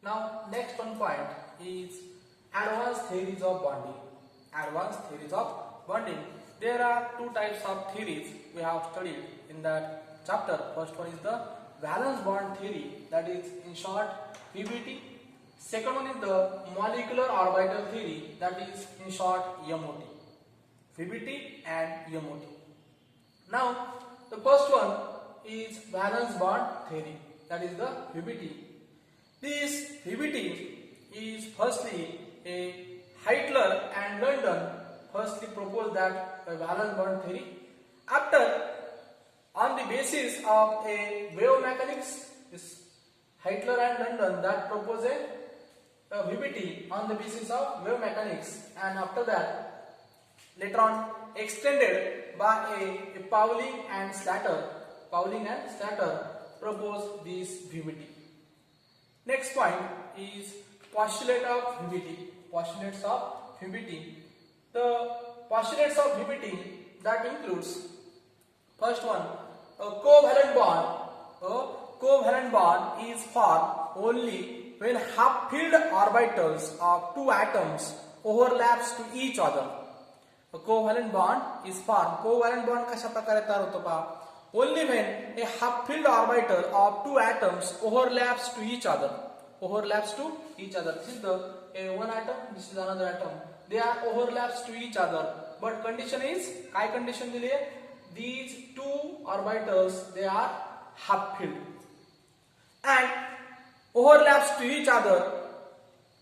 Now next one point is advanced theories of bonding. Advanced theories of bonding. There are two types of theories we have studied in that chapter. First one is the valence bond theory, that is in short VBT. Second one is the molecular orbital theory, that is in short MOT. VBT and MOT. Now the first one is valence bond theory, that is the VBT. This VBT is firstly a Hitler and London firstly proposed that valence bond theory. After, on the basis of a wave mechanics, this Hitler and London that proposed a VBT on the basis of wave mechanics, and after that later on extended by a Pauling and Slater proposed this VBT. Next point is postulate of VBT. Postulates of VBT. The postulates of VBT that includes first one, a covalent bond. A covalent bond is formed only when half-filled orbitals of two atoms overlaps to each other. A covalent bond is formed. Covalent bond कशा प्रकारे तयार होतो पहा? Only when a half-filled orbital of two atoms overlaps to each other. Overlaps to each other. This is the one atom. This is another atom. They are overlaps to each other. But condition is, काय condition दिली आहे? These two orbitals they are half-filled and overlaps to each other.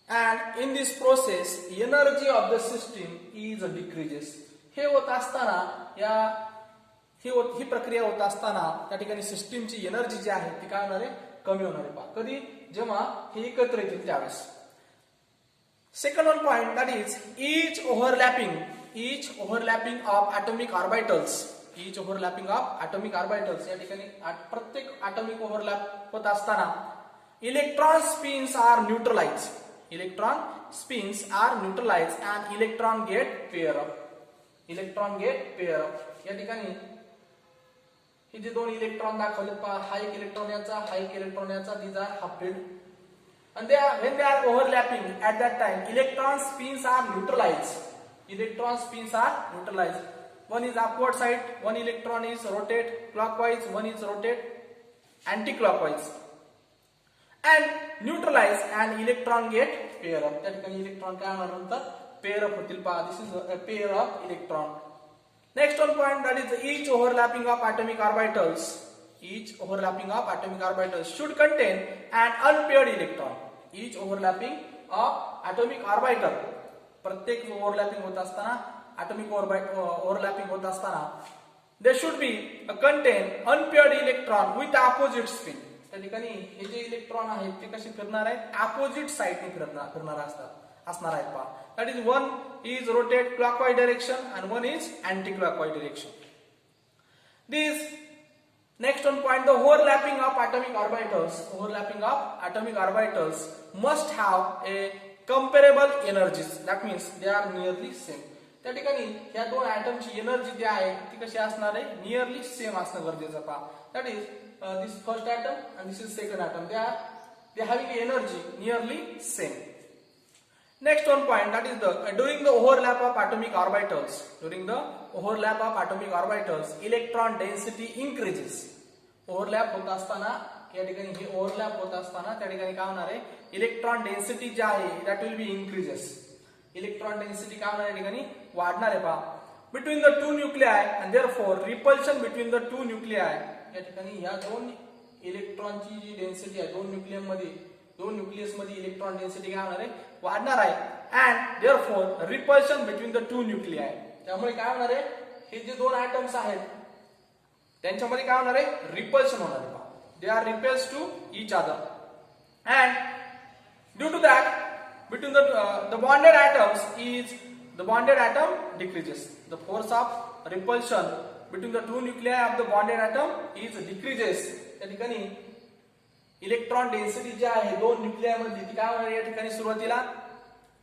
And in this process, energy of the system is decreases. हे होत असताना ही प्रक्रिया होत असताना त्या ठिकाणी सिस्टीमची एनर्जी जी आहे ती काय होणार आहे? कमी होणार आहे. पहा कधी? जेव्हा हे एकत्र येतील त्यावेळेस. Second one point that is each overlapping of atomic orbitals. Each overlapping of atomic orbitals. या ठिकाणी प्रत्येक atomic overlap होत असताना electron spins are neutralized. Electron spins are neutralized and electron get pair up. Electron get pair up. या ठिकाणी हे जे दोन electron दाखवलेत पहा, हा एक इलेक्ट्रॉन याचा, हा एक इलेक्ट्रॉन याचा, these are half-filled. And when they are overlapping at that time, electron spins are neutralized. Electron spins are neutralized. One is upward side, one electron is rotate clockwise, one is rotate anti-clockwise. And neutralize and electron get pair up. त्या ठिकाणी electron काय होणार नंतर pair up होतील पहा. This is a pair of electron. Next one point that is each overlapping of atomic orbitals. Each overlapping of atomic orbitals should contain an unpaired electron. Each overlapping of atomic orbital. प्रत्येक overlapping होत असताना atomic overlapping होत असताना there should be a contain unpaired electron with opposite spin. त्या ठिकाणी हे जे electron आहेत ते कसे फिरणार आहेत? अपोजिट साइडने फिरणार असणार आहेत पहा. That is one is rotate clockwise direction and one is anti-clockwise direction. This next one point, the overlapping of atomic orbitals must have a comparable energies. That means they are nearly same. त्या ठिकाणी ह्या दोन ॲटमची energy जी आहे ती कशी असणार आहे? Nearly same असणं गरजेचं पहा. That is this first atom and this is second atom. They having energy nearly same. Next one point that is during the overlap of atomic orbitals. During the overlap of atomic orbitals, electron density increases. Overlap होत असताना या ठिकाणी हे overlap होत असताना त्या ठिकाणी काय होणार आहे? इलेक्ट्रॉन डेन्सिटी जी आहे that will be increases. Electron density काय होणार आहे? या ठिकाणी वाढणार आहे पहा. Between the two nuclei and therefore repulsion between the two nuclei. या ठिकाणी या दोन इलेक्ट्रॉनची जी डेन्सिटी आहे दोन न्यूक्लियस मध्ये इलेक्ट्रॉन डेन्सिटी काय होणार आहे? वाढणार आहे. And therefore repulsion between the two nuclei. त्यामुळे काय होणार आहे? हे जे दोन ॲटम्स आहेत त्यांच्यामध्ये काय होणार आहे? रिपल्शन होणार आहे. They are repels to each other and due to that between the bonded atom decreases. The force of repulsion between the two nuclei of the bonded atom is decreases. त्या ठिकाणी electron density जी आहे दोन न्यूक्लिया मध्ये ती काय होणार या ठिकाणी सुरुवातीला?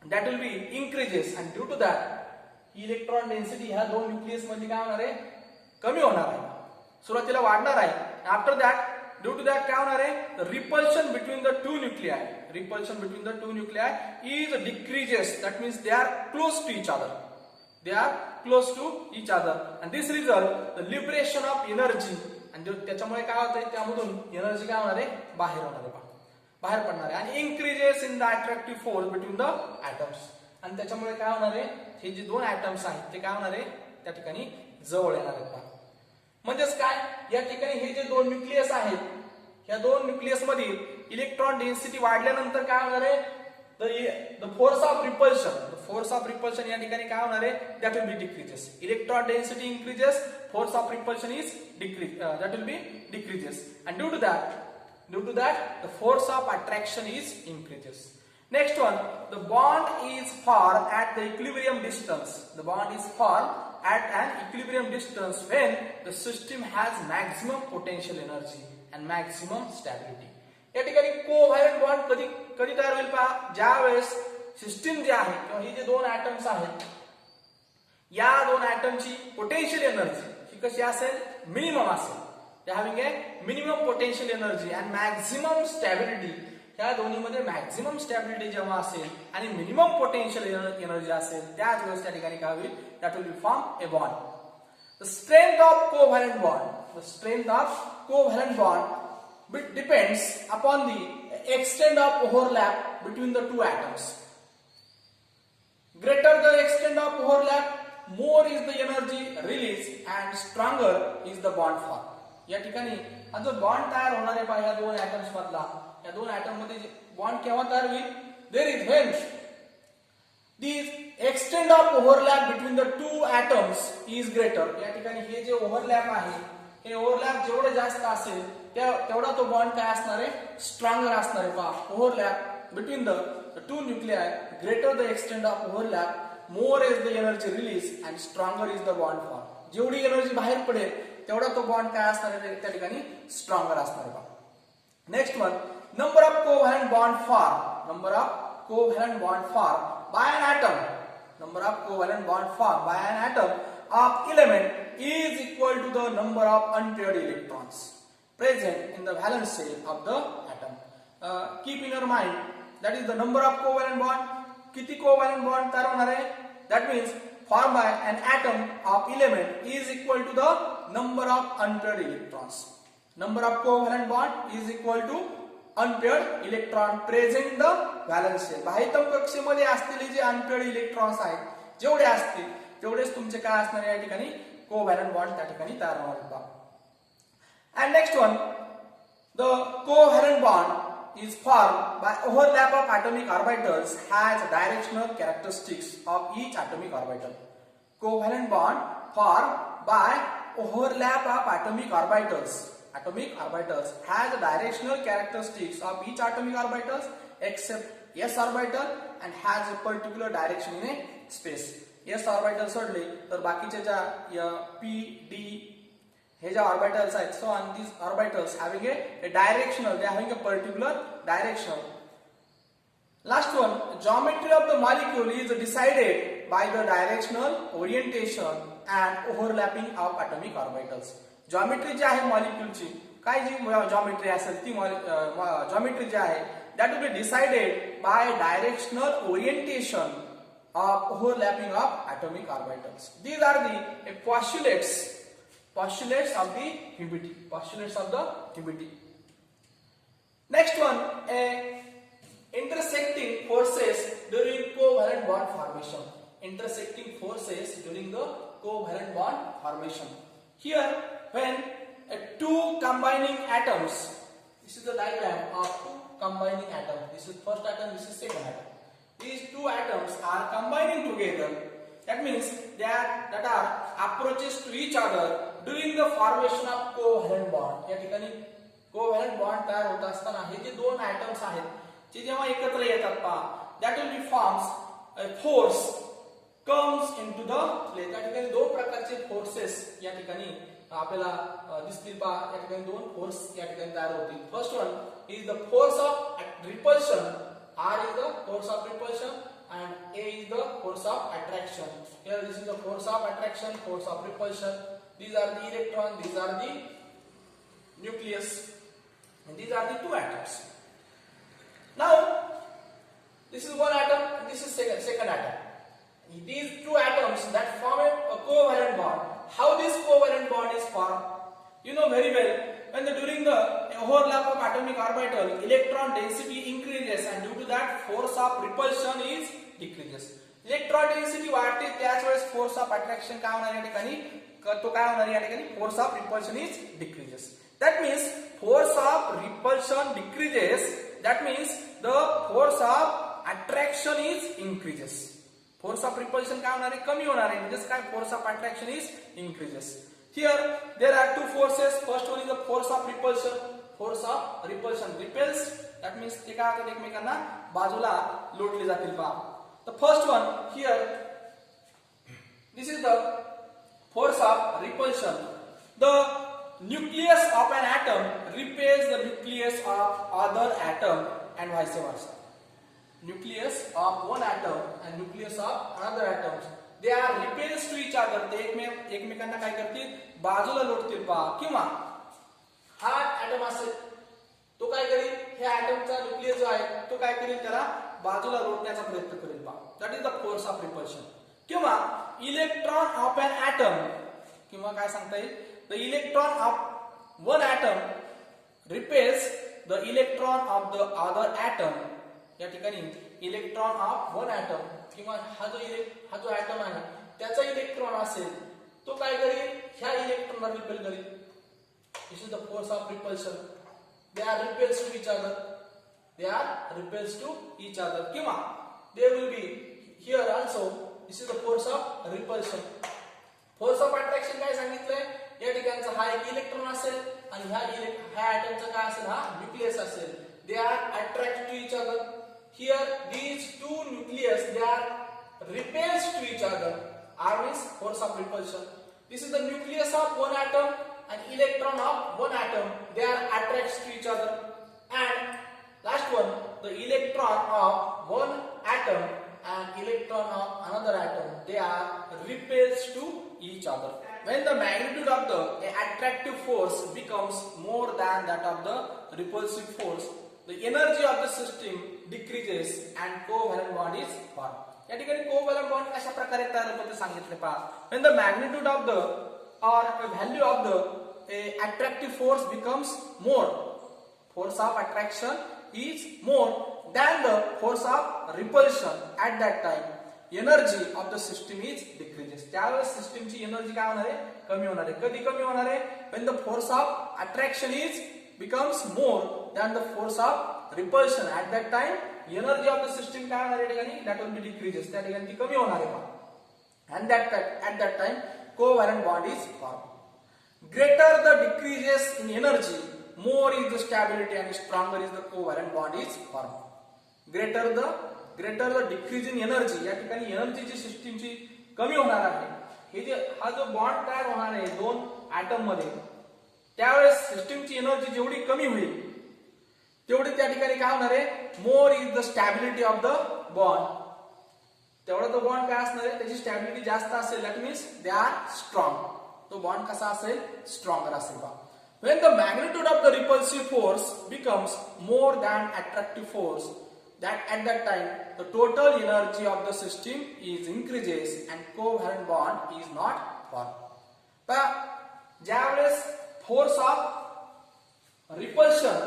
That will be increases and due to that electron density ह्या दोन न्यूक्लियस मध्ये काय होणार आहे? कमी होणार आहे. सुरुवातीला वाढणार आहे. After that due to that काय होणार आहे repulsion between the two nuclei repulsion between the two nuclei is decreases that means they are close to each other they are close to each other and this result the liberation of energy आणि त्याच्यामुळे काय होतंय त्यामधून energy काय होणार आहे बाहेर होणार आहे बाहेर पडणार आहे आणि increases in the attractive force between the atoms आणि त्याच्यामुळे काय होणार आहे हे जे दोन ऍटम्स आहेत ते काय होणार आहे त्या ठिकाणी जवळ येणार आहेत म्हणजेच काय या ठिकाणी हे जे दोन न्यूक्लियस आहेत ह्या दोन न्यूक्लियस मधील इलेक्ट्रॉन डेन्सिटी वाढल्यानंतर काय होणार आहे द फोर्स ऑफ रिपल्शन या ठिकाणी काय होणार आहे that will B decreases electron density increases force of repulsion is that will be decreases and due to that the force of attraction is increases. Next one, the bond is formed at the equilibrium distance. The bond is formed at an equilibrium distance when the system has maximum potential energy and maximum stability. या ठिकाणी covalent bond कधी तयार होईल पहा ज्या वेळेस system जे आहे किंवा ही जे दोन ऍटम्स आहेत या दोन ऍटमची पोटेन्शियल एनर्जी कशी असेल मिनिमम असेल ते having A minimum potential energy and maximum stability ह्या दोन्हीमध्ये मॅक्झिमम स्टॅबिलिटी जेव्हा असेल आणि मिनिमम पोटेन्शियल एनर्जी असेल त्याच वेळेस त्या ठिकाणी काय होईल that will B form a bond the strength of covalent bond depends upon the extent of overlap between the to atoms greater the extent of overlap more is the energy release and stronger is the bond form. या ठिकाणी हा जो bond तयार होणार आहे पहा या दोन ऍटम्स मधला या दोन ऍटम मध्ये बॉन्ड केव्हा तयार होईल there is when the extent of overlap between the two atoms is greater. या ठिकाणी हे जे ओव्हरलॅप आहे हे ओव्हरलॅप जेवढे जास्त असेल तेवढा तो बॉन्ड काय असणार आहे स्ट्रॉंगर असणार आहे पहा overlap between the two nuclei greater the extent of overlap more is the energy release and stronger is the bond form. जेवढी एनर्जी बाहेर पडेल तेवढा तो बॉन्ड काय असणार आहे त्या ठिकाणी स्ट्रॉंगर असणार आहे. Next one number of covalent bond form by an atom number of covalent bond formed by an atom of element is equal to the number of unpaired electrons present in the valence shell of the atom. Keep in your mind that is the number of covalent bond. किती covalent bond तयार होणार आहे that means formed by an atom of element is equal to the number of unpaired electrons. Number of covalent bond is equal to unpaired electron present in the valence shell. बाह्यतम कक्षेमध्ये असलेले जे unpaired electrons आहेत जेवढे असतील तेवढेच तुमचे काय असणार या ठिकाणी covalent bond त्या ठिकाणी तयार होणार आहेत. And next one, the covalent bond is formed by overlap of atomic orbitals has directional characteristics of each atomic orbital. Covalent bond formed by overlap of atomic orbitals has directional characteristics of each atomic orbitals except s orbital and has a particular direction in a space. s orbital सोडले तर बाकीचे ज्या p d हे ज्या orbitals आहेत so on these orbitals having a directional, they are having a particular direction. Last one, geometry of the molecule is decided by the directional orientation and overlapping of atomic orbitals. Geometry जी आहे मॉलिक्यूलची काय जी geometry असेल ती geometry जी आहे that will be decided by directional orientation of overlapping of atomic orbitals. These are the postulates of the PBT. Next one, intersecting forces during covalent bond formation. Here, when two combining atoms, this is the diagram of two combining atoms. This is first atom, this is second atom. These two atoms are combining together. That means that are approaches to each other during the formation of covalent bond. या ठिकाणी covalent bond तयार होत असताना हे जे दोन atoms आहेत जे जेव्हा एकत्र येतात पहा that will be forms a force comes into the play. त्या ठिकाणी दोन प्रकारचे फोर्सेस या ठिकाणी आपल्याला दिसतील पहा या ठिकाणी दोन फोर्स या ठिकाणी तयार होतील. First one is the force of repulsion. R is the force of repulsion and A is the force of attraction. Here this is the force of attraction, force of repulsion. These are the electron, these are the nucleus. and these are the two atoms. Now this is one atom and this is second atom. These two atoms that form a covalent bond. How this covalent bond is formed? You know very well, when during the overlap of atomic orbital, electron density increases and due to that force of repulsion is decreases. Electron density वाढते त्याच वेळेस force of attraction काय होणार या ठिकाणी तो काय होणार या ठिकाणी force of repulsion is decreases. That means force of repulsion decreases, that means the force of attraction is increases. Force of repulsion काय होणार आहे कमी होणार आहे म्हणजे काय force of attraction is increases. Here there are two forces. First one is the force of repulsion. Force of repulsion repels, that means ते काय होतात एकमेकांना बाजूला लोटले जातील पहा. The first one here, this is the force of repulsion. The nucleus of an atom repels the nucleus of other atom and vice versa. Nucleus of one atom and nucleus of another atom, they are repels to each other. ते एकमेकांना काय करतील बाजूला लोटतील पहा. किंवा हा atom असेल तो काय करेल ह्या ॲटमचा न्यूक्लियस जो आहे तो काय करेल त्याला बाजूला लोटण्याचा प्रयत्न करेल पहा. That is the force of repulsion. किंवा इलेक्ट्रॉन ऑफ एन ॲटम, किंवा काय सांगता येईल the electron of one atom repels the electron of the other atom. या ठिकाणी इलेक्ट्रॉन ऑफ वन ॲटम किंवा हा जो ॲटम आहे त्याचा इलेक्ट्रॉन असेल तो काय करेल ह्या इलेक्ट्रॉनला रिपेल करेल. This is the force of repulsion. They are repels to each other. They are repels to each other. किंवा they will be here also. This is the force of repulsion. Force of attraction काय सांगितलंय या ठिकाणचा हा एक electron असेल आणि ह्या ॲटमचा काय असेल हा न्यूक्लियस असेल. They are attracted to each other. Here these two nucleus they are repels to each other. R means force of repulsion. This is the nucleus of one atom and electron of one atom. They are attracted to each other. And last one, the electron of one atom and electron of another atom, they are repels to each other. When the magnitude of the attractive force becomes more than that of the repulsive force, the energy of the system decreases and covalent bond is formed. या ठिकाणी covalent bond कशा प्रकारे तयार होतो ते सांगितले पहा. When the magnitude of the or value of the attractive force becomes more, force of attraction is more than the force of repulsion, at that time energy of the system is decreases. त्यावेळेस सिस्टमची energy काय होणार आहे कमी होणार आहे. कधी कमी होणार आहे when the force of attraction is becomes more than the force of repulsion, at that time energy of the system काय होणार आहे ठिकाणी that will be decreases. त्या ठिकाणी ती कमी होणार आहे. And at that time covalent bond is formed. Greater the decreases in energy, more is the stability and stronger is the covalent bond is formed. Greater the decrease in energy, या ठिकाणी एनर्जीची सिस्टीमची कमी होणार आहे. हे जे हा जो बॉन्ड तयार होणार आहे दोन ॲटम मध्ये त्यावेळेस सिस्टीमची एनर्जी जेवढी कमी होईल तेवढी त्या ठिकाणी काय होणार आहे more is the stability of the bond. तेवढा तो बॉन्ड काय असणार आहे त्याची स्टॅबिलिटी जास्त असेल. That means they are strong. तो बॉन्ड कसा असेल स्ट्रॉंगर असेल बा. When the magnitude of the repulsive force becomes more than attractive force, that at that time the total energy of the system is increases and covalent bond is not formed. तर ज्यावेळेस force of repulsion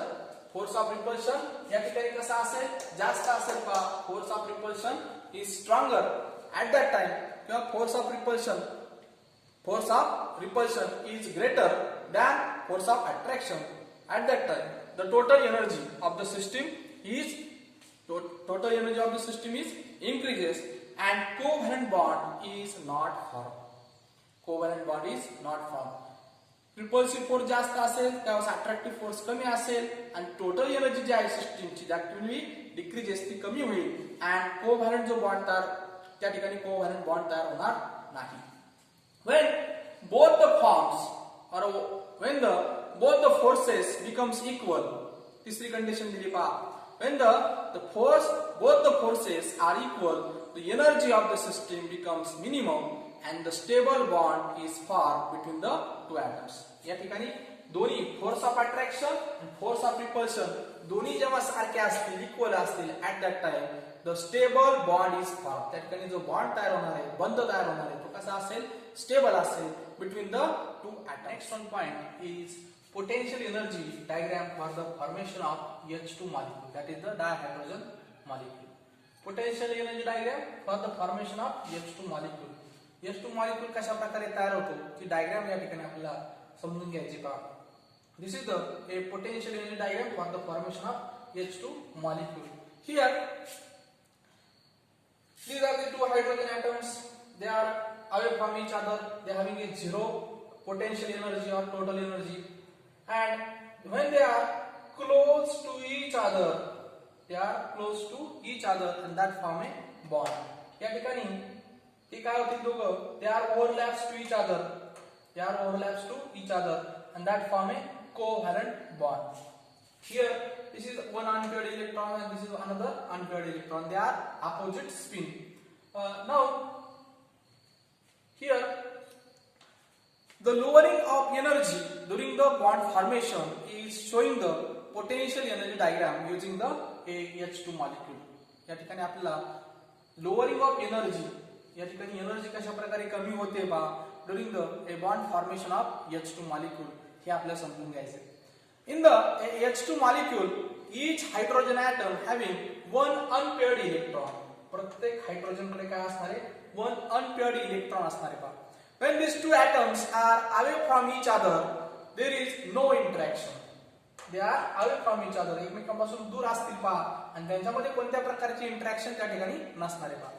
या ठिकाणी कसा असेल जास्त असेल पहा. Force of repulsion is stronger at that time. किंवा force of repulsion is greater than force of attraction, at that time the total energy of the system is increases and covalent bond is not formed. Repulsive force जास्त असेल त्यावेळेस attractive force कमी असेल आणि total energy जी आहे सिस्टीमची that will be decreases ती कमी होईल and covalent जो बॉन्ड त्या ठिकाणी covalent bond तयार होणार नाही. When both the forms or when both the forces becomes equal, तिसरी कंडिशन दिली पहा. When both the forces are equal, the energy of the system becomes minimum and the stable bond is formed between the two atoms. या ठिकाणी दोन्ही force of attraction आणि force of repulsion दोन्ही जेव्हा सारखे असतील इक्वल असतील at that time the stable bond is form. त्या ठिकाणी जो बॉन्ड तयार होणार आहे, बंध तयार होणार आहे, तो कसा असेल, स्टेबल असेल between the to atoms. Next one point is potential energy diagram for the formation of H2 molecule, that is the dihydrogen molecule. Potential energy diagram for the formation of H2 molecule. H2 molecule कशा प्रकारे तयार होतो ती diagram या ठिकाणी आपल्याला समजून घ्यायची पहा. This is the a potential energy diagram for the formation of H2 molecule. Here these are the two hydrogen atoms. They are away from each other. They are having a zero potential energy or total energy. And when they are close to each other, they are close to each other and that form a bond. या ठिकाणी ते काय होतील दोघं, they are overlaps to each other. They are overlaps to each other and that form a covalent bond. Here this is one unpaired electron and this is another unpaired electron. They are opposite spin. Now here the lowering of energy during the bond formation is showing the potential energy diagram using the H2 molecule. या ठिकाणी आपल्याला lowering of energy, या ठिकाणी energy कशा प्रकारे कमी होते बा during the bond formation of H2 molecule हे आपल्याला समजून घ्यायचे. In the H2 molecule, each hydrogen atom having one unpaired electron. प्रत्येक हायड्रोजन कडे काय असणार आहे, one unpaired electron असणार आहे. When these two atoms are away from each other, there is no interaction. They are away from each other. एकमेकांपासून दूर असतील पहा आणि त्यांच्यामध्ये कोणत्या प्रकारची इंटरॅक्शन त्या ठिकाणी नसणार आहे पहा.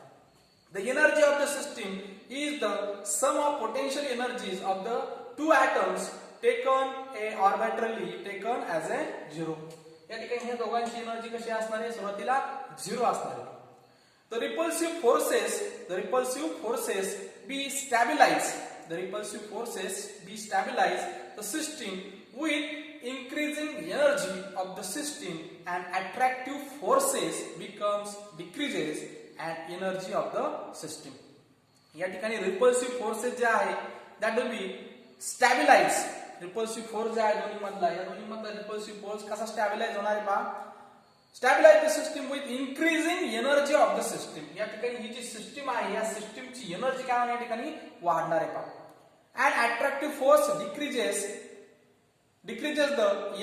The energy of the system is the sum of potential energies of the two atoms taken arbitrarily taken as a zero. या ठिकाणी हे दोघांची एनर्जी कशी असणार आहे, सुरुवातीला 0 असणार आहे. The repulsive forces be stabilize the system with increasing energy of the system and attractive forces becomes decreases and energy of the system. या ठिकाणी repulsive forces जे आहे that will be stabilize. repulsive force जे आहे दोन्ही मधला, या दोन्ही मधला repulsive force कसा stabilize होणार आहे पहा, stabilize the system with increasing energy of the system. या ठिकाणी ही जी सिस्टीम आहे या सिस्टीमची एनर्जी काय होणार, या ठिकाणी वाढणार आहे पहा. And attractive force decreases the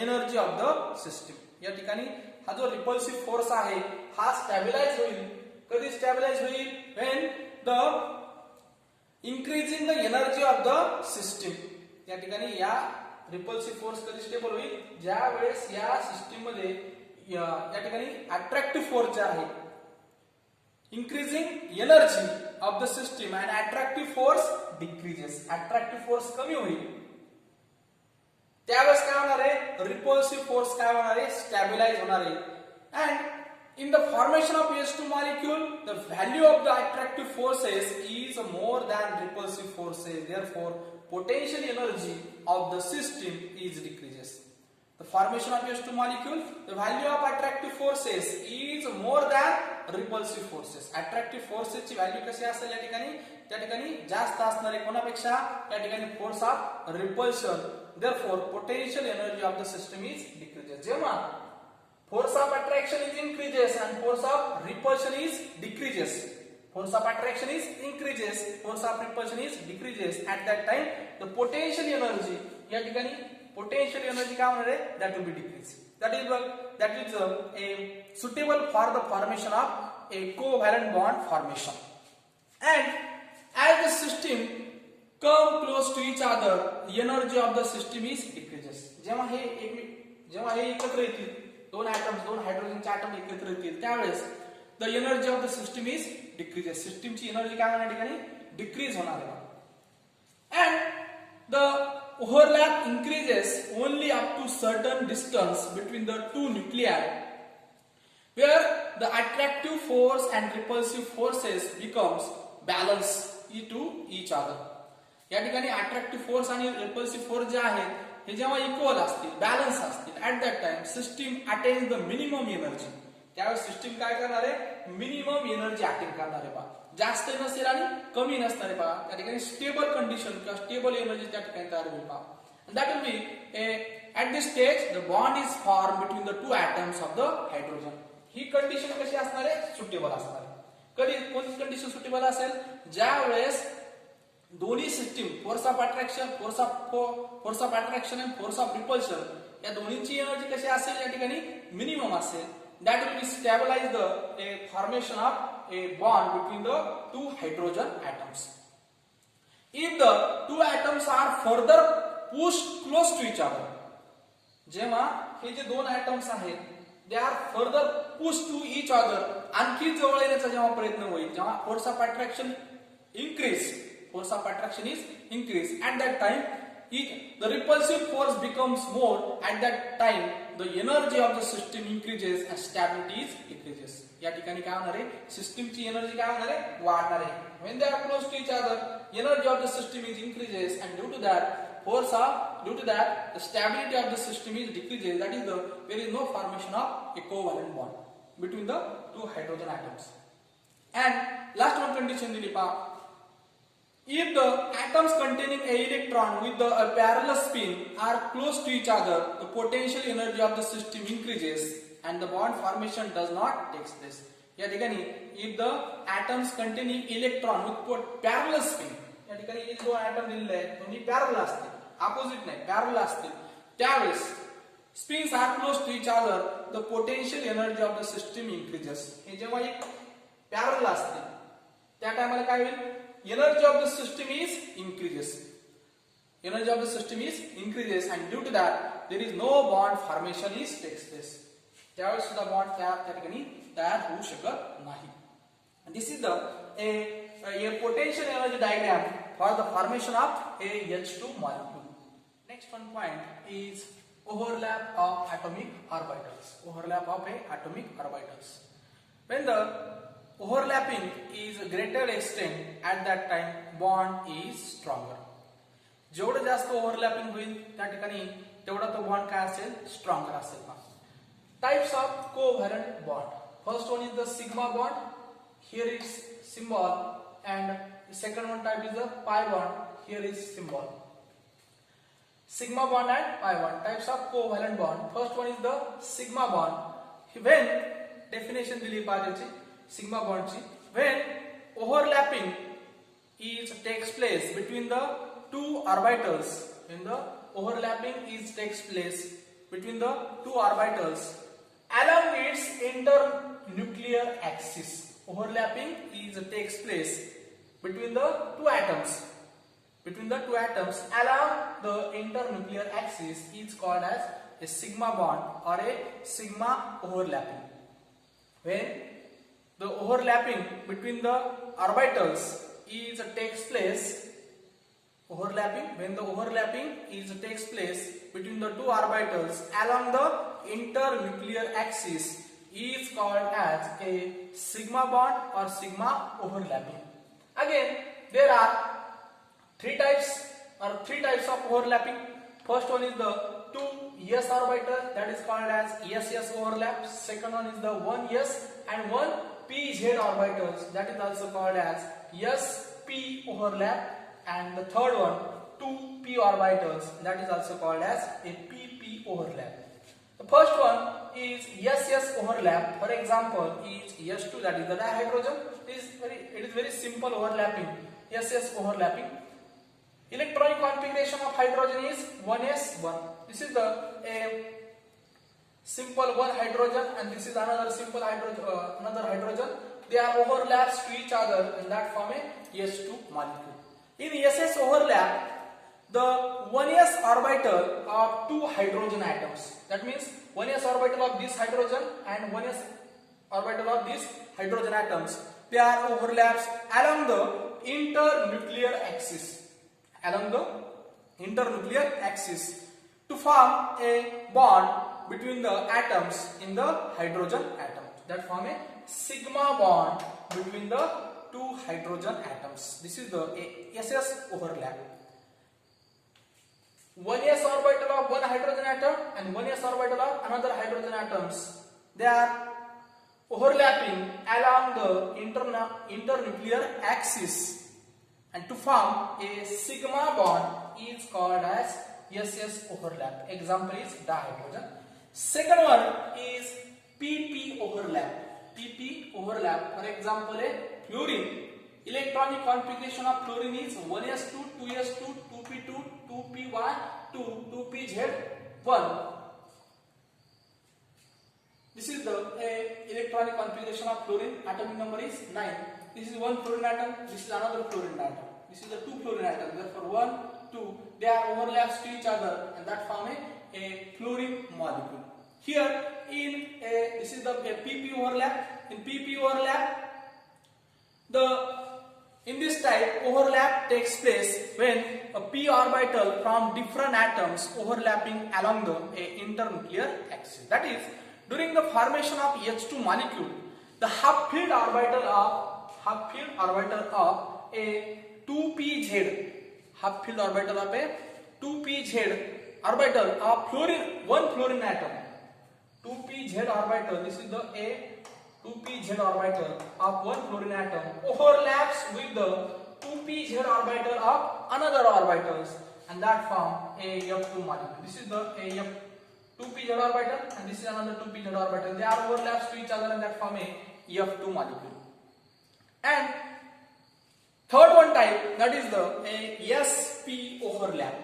energy of the system. या ठिकाणी हा जो रिपल्सिव्ह फोर्स आहे हा स्टॅबिलाइज होईल. कधी स्टॅबिलाइज होईल, when the increasing the energy of the system. या ठिकाणी या रिपल्सिव्ह फोर्स कधी स्टेबल होईल, ज्या वेळेस या सिस्टीम मध्ये या ठिकाणी अट्रॅक्टिव्ह फोर्स जे आहे, increasing energy of the system and attractive force decreases. attractive force कमी होईल, त्यावेळेस काय होणार आहे, रिपल्सिव्ह फोर्स काय होणार आहे, स्टॅबिलाइज होणार आहे. And in the formation of H2 molecule, the value of the attractive forces is more than repulsive forces. Therefore, potential energy of the system is decreases. The formation of H2 molecule, the value of attractive forces is more than repulsive forces. Attractive forces ची value कशी असेल या ठिकाणी, त्या ठिकाणी जास्त असणार आहे कोणापेक्षा, त्या ठिकाणी force of repulsion. Therefore, potential energy of the system is decreases. जेव्हा force of attraction is increases and force of repulsion is decreases. Force of attraction is increases, force of repulsion is decreases. At that time, the potential energy, या ठिकाणी potential energy काय होणार आहे, that will be decreased. That is a suitable for the formation of a covalent bond formation. And as the system come close to each other, energy of the system is decreases. जेव्हा हे एकत्र येतील, दोन हायड्रोजनचे atom एकत्र येतील, त्यावेळेस the energy of the system is decreases. सिस्टीमची energy काय होणार, ठिकाणी डिक्रीज होणार आहे. And the overlap increases only up to certain distance between the two nuclei, where the attractive force and repulsive forces becomes balance to each other. या ठिकाणी attractive force आणि repulsive force जे आहेत हे जेव्हा इक्वल असतील, balance असतील, at that time system attains the minimum energy. त्यावेळेस system काय करणार आहे, मिनिमम एनर्जी अटेन करणार आहे पहा. जास्त नसेल आणि कमी नसणार आहे पहा. त्या ठिकाणी स्टेबल कंडिशन किंवा स्टेबल एनर्जी त्या ठिकाणी तयार होईल पहा. That will B A at this stage the bond is formed between the two atoms of the hydrogen. He condition कशी असणार आहे? सुटेबल असणार आहे. कधी कोणती कंडिशन सुटेबल असेल? ज्या वेळेस दोन्ही सिस्टीम फोर्स ऑफ अट्रॅक्शन आणि फोर्स ऑफ रिपल्शन या दोन्हीची एनर्जी कशी असेल या ठिकाणी मिनिमम असेल. That will be stabilize the formation of a bond between the two hydrogen atoms. If the two atoms are further pushed close to each other, जेव्हा हे जे दोन atoms आहेत they are further pushed to each other, आणखी जवळ येण्याचा जेव्हा प्रयत्न होईल, जेव्हा force of attraction is increased at that time, the repulsive force becomes more. At that time the energy of the system increases and stability decreases. या ठिकाणी काय होणार आहे? सिस्टीमची एनर्जी काय होणार आहे? वाढणार आहे. When they are close to each other, energy of the system is increases, and due to that the stability of the system is decreases. That is there is no formation of a covalent bond between the two hydrogen atoms. And last one condition दिली पहा. If the atoms containing a electron with a parallel spin are close to each other, the potential energy of the system increases and the bond formation does not take place. या ठिकाणी if the atoms containing electron with parallel spin, या ठिकाणी हे दोन atom दिलेले आहेत दोन्ही parallel असतील, opposite नाही पॅरलल असतील, त्यावेळेस spins are close to each other, the potential energy of the system increases. हे जेव्हा एक पॅरलल असतील त्या टायमाला काय होईल? Energy of the system is increases. Energy of the system is increases, and due to that there is no bond formation is takes place. त्यावेळेस सुद्धा bond त्या ठिकाणी तयार होऊ शकत नाही. This is a potential energy diagram for the formation of a H2 molecule. Next one point is overlap of atomic orbitals. Overlap of atomic orbitals. When the overlapping is greater extent, at that time bond is stronger. जेवढं जास्त overlapping होईल त्या ठिकाणी तेवढा तो bond काय असेल? Stronger असेल. Types of covalent bond. First one is the sigma bond. Here is symbol, and the second one type is the pi bond. Here is symbol. Sigma bond and pi bond. Types of covalent bond. First one is the sigma bond. When definition दिली पाहिजे sigma bond ची, when overlapping takes place between the two orbitals, when the overlapping takes place between the two orbitals along its internuclear axis. Overlapping takes place between the two atoms. Between the two atoms along the internuclear axis is called as a sigma bond or a sigma overlapping. When the overlapping between the orbitals takes place, when the overlapping takes place between the two orbitals along the internuclear axis is called as a sigma bond or sigma overlapping. Again, there are three types of overlapping. First one is the 2s orbital, that is called as ss overlap. Second one is the 1s and 1pz orbitals, that is also called as sp overlap. And the third one, 2p orbitals, that is also called as a pp overlap. The first one is ss overlap. For example, is s2, that is the dihydrogen. It is very simple overlapping. ss overlapping. Electronic configuration of hydrogen is 1s1. This is the simple one hydrogen, and this is another simple hydrogen. They are overlaps to each other, and that form a s2 molecule. In ss overlap, the 1s orbital of two hydrogen atoms, that means 1s orbital of this hydrogen and 1s orbital of this hydrogen atoms, they are overlaps along the internuclear axis to form a bond between the atoms in the hydrogen atom, that form a sigma bond between the two hydrogen atoms. This is the ss overlap. 1s orbital of one hydrogen atom and 1s orbital of another hydrogen atoms, they are overlapping along the internuclear axis, and to form a sigma bond is called as SS overlap. Example is dihydrogen. Second one is PP overlap. PP overlap. For example, a fluorine. Electronic configuration of fluorine is 1s2, 2s2, 2p2, 2py2, 2pz1. This is the electronic configuration of fluorine. Atomic number is 9. This is one fluorine atom. This is another fluorine atom. This is the two fluorine atoms. Therefore, 1, 2, they are overlaps to each other, and that form a fluorine molecule. Here, this is the PP overlap. In PP overlap, in this type, overlap takes place when a p orbital from different atoms overlapping along the internuclear axis. That is, during the formation of H2 molecule, the half-filled orbital of a 2pz, half-filled orbital of a 2pz orbital of fluorine, one fluorine atom, 2pz orbital. This is the 2pz orbital of one fluorine atom overlaps with the 2pz orbital of another orbitals, and that form a F2 molecule. This is the 2pz orbital, and this is another 2pz orbital. They are overlaps to each other, and that form a F2 molecule. And third one type, that is the sp overlap.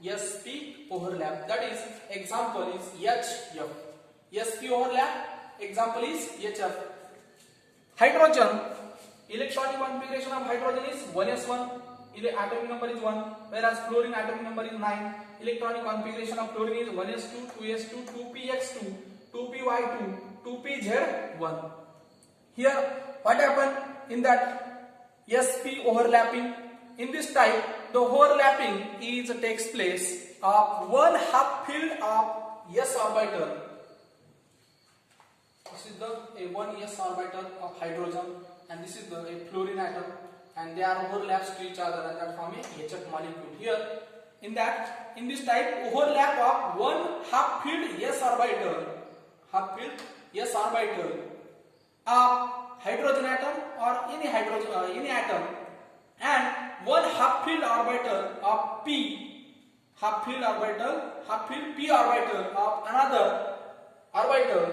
Sp overlap. That is, example is HF. Sp overlap. Example is HF. Hydrogen, electronic configuration of hydrogen is 1s1, atomic number is 1, whereas fluorine atomic number is 9. Electronic configuration of fluorine is 1s2, 2s2, 2px2, 2py2, 2pz1. Here, what happened in that sp overlapping? In this type, the overlapping takes place of one half-filled of s orbital. This is the one s orbital of hydrogen, and this is the fluorine atom, and they are overlaps to each other, and that form a HF molecule. Here, in this type, overlap of one half-filled s orbital of hydrogen atom or any atom, and one half-filled orbital of p orbital of another orbital,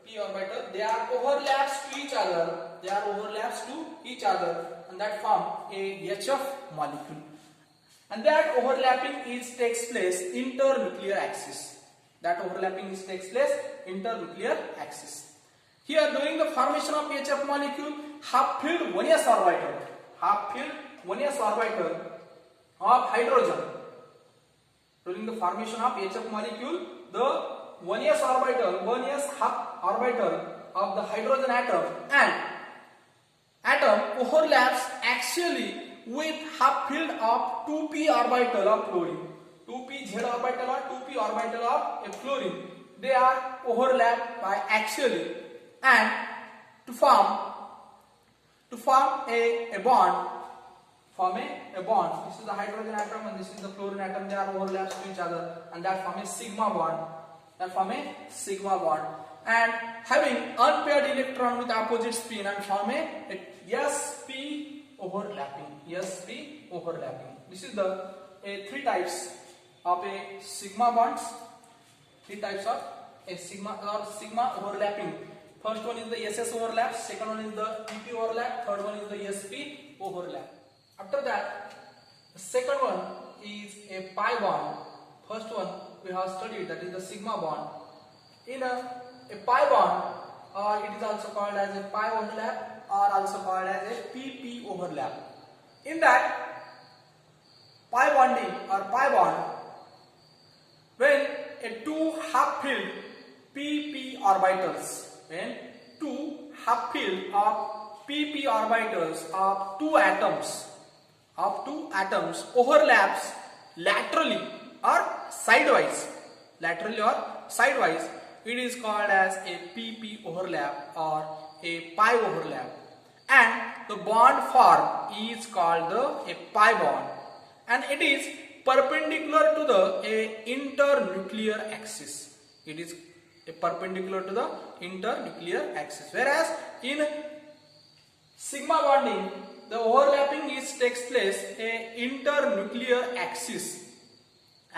p orbital. They are overlaps to each other, and that form a HF molecule. And that overlapping takes place internuclear axis. Here, during the formation of HF molecule, half-filled 1s orbital of hydrogen. During the formation of HF molecule, the 1s half orbital of the hydrogen atom overlaps axially with half-filled of 2p orbital of fluorine. 2pz orbital or 2p orbital of a fluorine. They are overlapped by axially, and to form a bond. This is the hydrogen atom and this is the fluorine atom. They are overlaps to each other, and that form a sigma bond. And having unpaired electron with opposite spin, and form a sp overlapping. This is the three types of a sigma bonds. Three types of a sigma overlapping. First one is the SS overlap. Second one is the PP overlap. Third one is the SP overlap. After that, the second one is a pi bond. First one we have studied, that is the sigma bond. In a pi bond, it is also called as a pi overlap, or also called as a PP overlap. In that pi bonding or pi bond, when two half-filled PP orbitals, of two atoms overlaps laterally or sidewise, it is called as a PP overlap or a pi overlap, and the bond form is called a pi bond, and it is perpendicular to the internuclear axis. It is perpendicular to the internuclear axis, whereas in sigma bonding, the overlapping takes place a internuclear axis,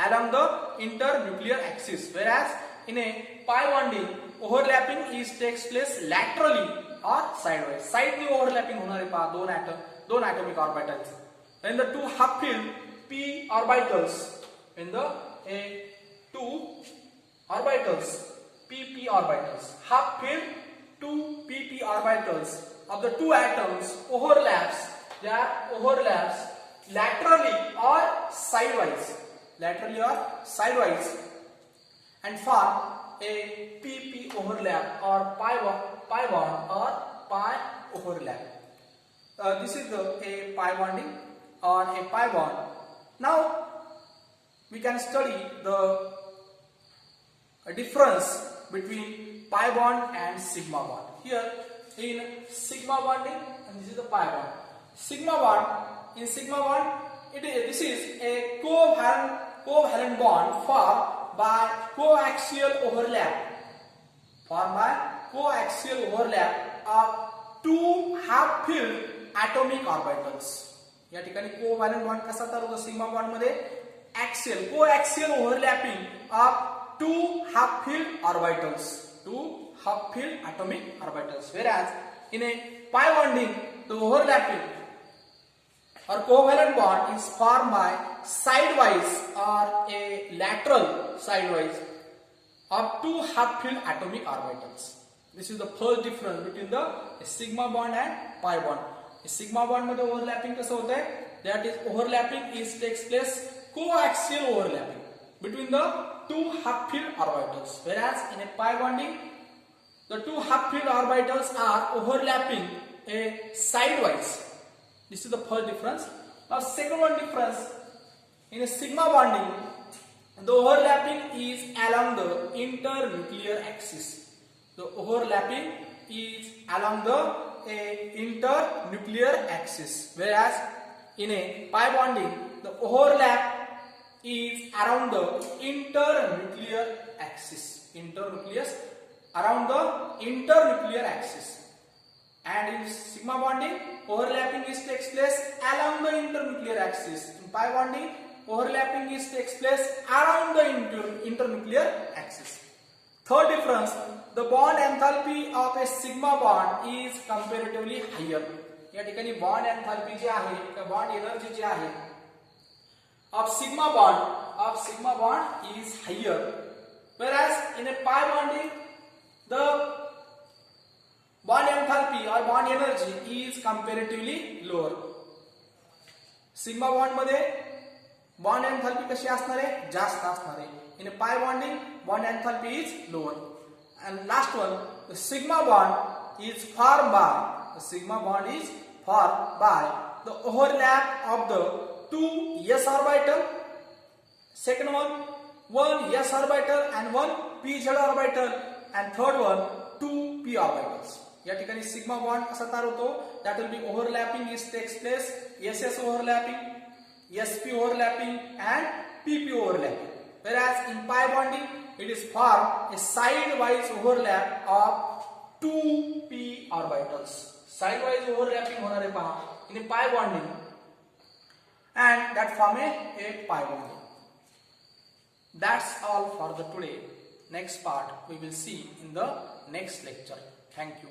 along the internuclear axis, whereas in a pi bonding overlapping takes place laterally or sideways. Side ni overlapping होणार आहे पहा दोन atomic orbitals. When the two half filled p orbitals, when the two orbitals pp orbitals, half filled two pp orbitals of the two atoms overlaps, they are overlaps laterally or sideways, and form a pp overlap or pi bond or pi overlap. This is a pi bonding or a pi bond. Now we can study the difference between pi bond and sigma bond. Here in sigma bonding, and this is the pi bond. In sigma bond, this is a covalent bond formed by coaxial overlap of two half-filled atomic orbitals. या ठिकाणी covalent bond कसा तयार होतो sigma bond मध्ये coaxial overlapping of two half-filled atomic orbitals, whereas in a pi bonding the overlapping or covalent bond is formed by sidewise or a lateral sidewise of two half-filled atomic orbitals. This is the first difference between the sigma bond and pi bond. Sigma bond मध्ये overlapping कसं होतंय, that is overlapping takes place coaxial overlapping between the two half-filled orbitals, whereas in a pi bonding the two half-filled orbitals are overlapping sidewise. This is the first difference. Now second one difference, in a sigma bonding the overlapping is along the internuclear axis. The overlapping is along the internuclear axis, whereas in a pi bonding the overlap is around the internuclear axis. Around the internuclear axis. And in sigma bonding overlapping takes place along the internuclear axis. In pi bonding overlapping takes place around the internuclear axis. Third difference, the bond enthalpy of a sigma bond is comparatively higher. या ठिकाणी bond enthalpy जी आहे, bond energy जी आहे of sigma bond is higher, whereas in a pi bonding the bond enthalpy or bond energy is comparatively lower. Sigma bond मध्ये bond enthalpy कशी असणार आहे, जास्त असणार आहे. In a pi bonding bond enthalpy is lower. And last one, the sigma bond is formed by the overlap of the two s orbital. Second one s orbital and one pz orbital, and third one two p orbitals. या ठिकाणी sigma bond कसा तयार होतो, that will be overlapping takes place ss overlapping, sp overlapping and pp overlapping, whereas in pi bonding it is formed a sidewise overlap of two p orbitals. Sidewise overlapping होणार आहे पहा in a pi bonding, and that form a pi bonding. That's all for the today. Next part we will see in the next lecture. Thank you.